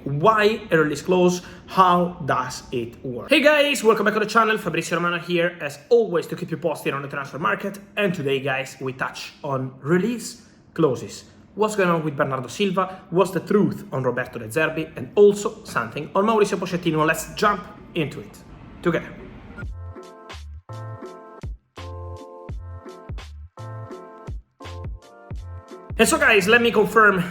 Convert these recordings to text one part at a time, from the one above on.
Why a release clause? How does it work? Hey guys, welcome back to the channel. Fabrizio Romano here, as always, to keep you posted on the transfer market. And today, guys, we touch on release clauses. What's going on with Bernardo Silva? What's the truth on Roberto Zerbi? And also something on Mauricio Pochettino. Let's jump into it together. And so guys, let me confirm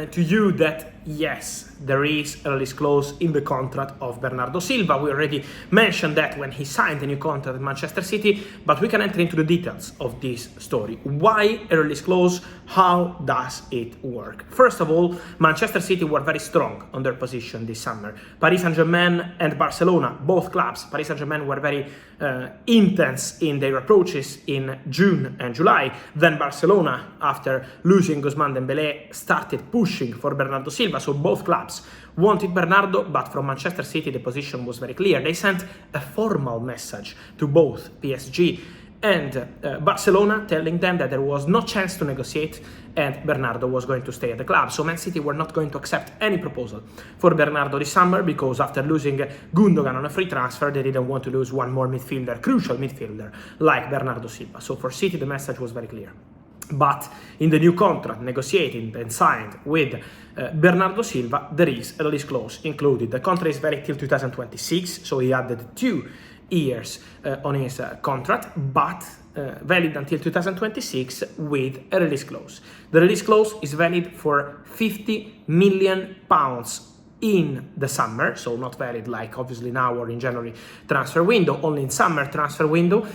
to you that yes, there is a release clause in the contract of Bernardo Silva. We already mentioned that when he signed the new contract at Manchester City, but we can enter into the details of this story. Why a release clause? How does it work? First of all, Manchester City were very strong on their position this summer. Paris Saint-Germain and Barcelona, both clubs, Paris Saint-Germain were very intense in their approaches in June and July. Then Barcelona, after losing Ousmane Dembélé, started pushing for Bernardo Silva. So both clubs wanted Bernardo, but from Manchester City the position was very clear. They sent a formal message to both PSG and Barcelona, telling them that there was no chance to negotiate and Bernardo was going to stay at the club. So Man City were not going to accept any proposal for Bernardo this summer, because after losing Gundogan on a free transfer, they didn't want to lose one more midfielder, crucial midfielder, like Bernardo Silva. So for City the message was very clear. But in the new contract negotiated and signed with Bernardo Silva, there is a release clause included. The contract is valid till 2026, so he added 2 years on his contract, but valid until 2026 with a release clause. The release clause is valid for £50 million in the summer, so not valid like obviously now or in January transfer window, only in summer transfer window.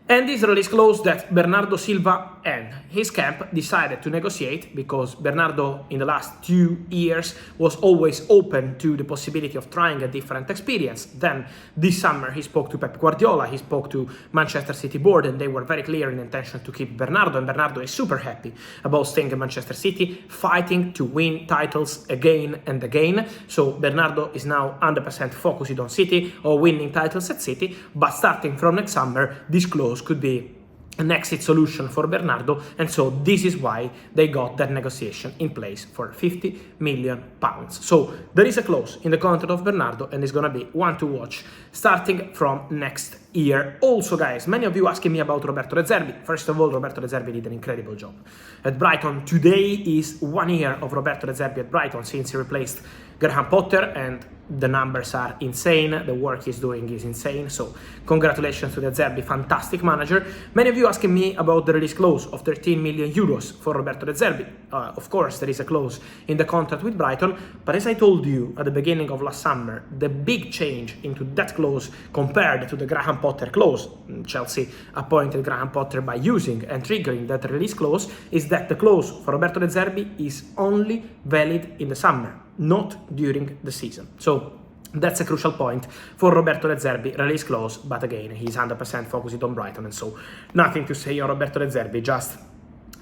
And this release clause that Bernardo Silva and his camp decided to negotiate, because Bernardo in the last 2 years was always open to the possibility of trying a different experience. Then this summer he spoke to Pep Guardiola, he spoke to Manchester City board, and they were very clear in intention to keep Bernardo, and Bernardo is super happy about staying in Manchester City, fighting to win titles again and again. So Bernardo is now 100% focused on City or winning titles at City, but starting from next summer this clause could be an exit solution for Bernardo, and so this is why they got that negotiation in place for £50 million. So there is a clause in the contract of Bernardo, and it's gonna be one to watch starting from next year. Also guys, many of you asking me about Roberto Zerbi. First of all, Roberto Zerbi did an incredible job at Brighton. Today is 1 year of Roberto Zerbi at Brighton since he replaced Graham Potter, and the numbers are insane. The work he's doing is insane. So congratulations to the Zerbi, fantastic manager. Many of you asking me about the release clause of 13 million euros for Roberto Zerbi. Of course, there is a clause in the contract with Brighton, but as I told you at the beginning of last summer, the big change into that clause compared to the Graham Potter clause, Chelsea appointed Graham Potter by using and triggering that release clause, is that the clause for Roberto Zerbi is only valid in the summer, not during the season. So that's a crucial point for Roberto Zerbi release clause, but again, he's 100% focused on Brighton, and so nothing to say on Roberto Zerbi, just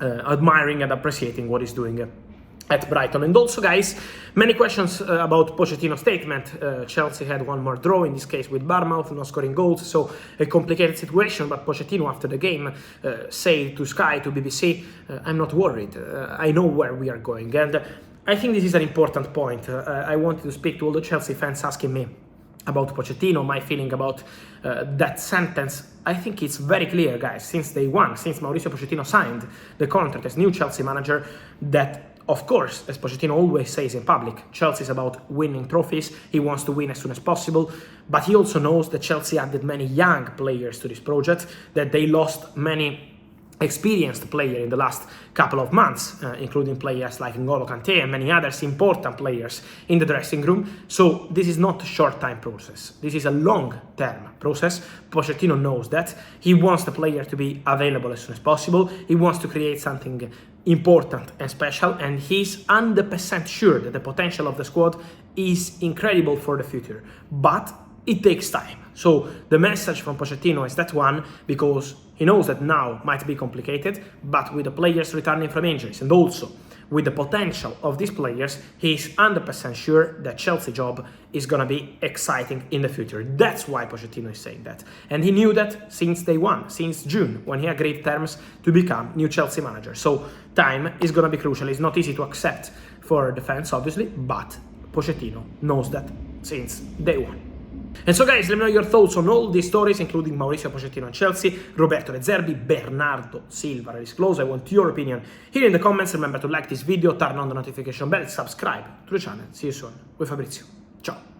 admiring and appreciating what he's doing at Brighton. And also guys, many questions about Pochettino's statement. Chelsea had one more draw, in this case with Bournemouth, not scoring goals, so a complicated situation. But Pochettino after the game said to Sky, to BBC, I'm not worried, I know where we are going. And I think this is an important point. I wanted to speak to all the Chelsea fans asking me about Pochettino, my feeling about that sentence. I think it's very clear, guys, since day one, since Mauricio Pochettino signed the contract as new Chelsea manager, that of course, as Pochettino always says in public, Chelsea is about winning trophies. He wants to win as soon as possible, but he also knows that Chelsea added many young players to this project, that they lost many experienced players in the last couple of months, including players like N'Golo Kanté and many others important players in the dressing room. So this is not a short-time process. This is a long-term process. Pochettino knows that. He wants the player to be available as soon as possible. He wants to create something important and special, and he's 100% sure that the potential of the squad is incredible for the future. But it takes time. So the message from Pochettino is that one, because he knows that now might be complicated, but with the players returning from injuries and also with the potential of these players, he's 100% sure that Chelsea job is gonna be exciting in the future. That's why Pochettino is saying that. And he knew that since day one, since June, when he agreed terms to become new Chelsea manager. So time is gonna be crucial. It's not easy to accept for the fans, obviously, but Pochettino knows that since day one. And so guys, let me know your thoughts on all these stories, including Mauricio Pochettino and Chelsea, Roberto Zerbi, Bernardo Silva is close. I want your opinion here in the comments. Remember to like this video, turn on the notification bell, subscribe to the channel. See you soon with Fabrizio. Ciao.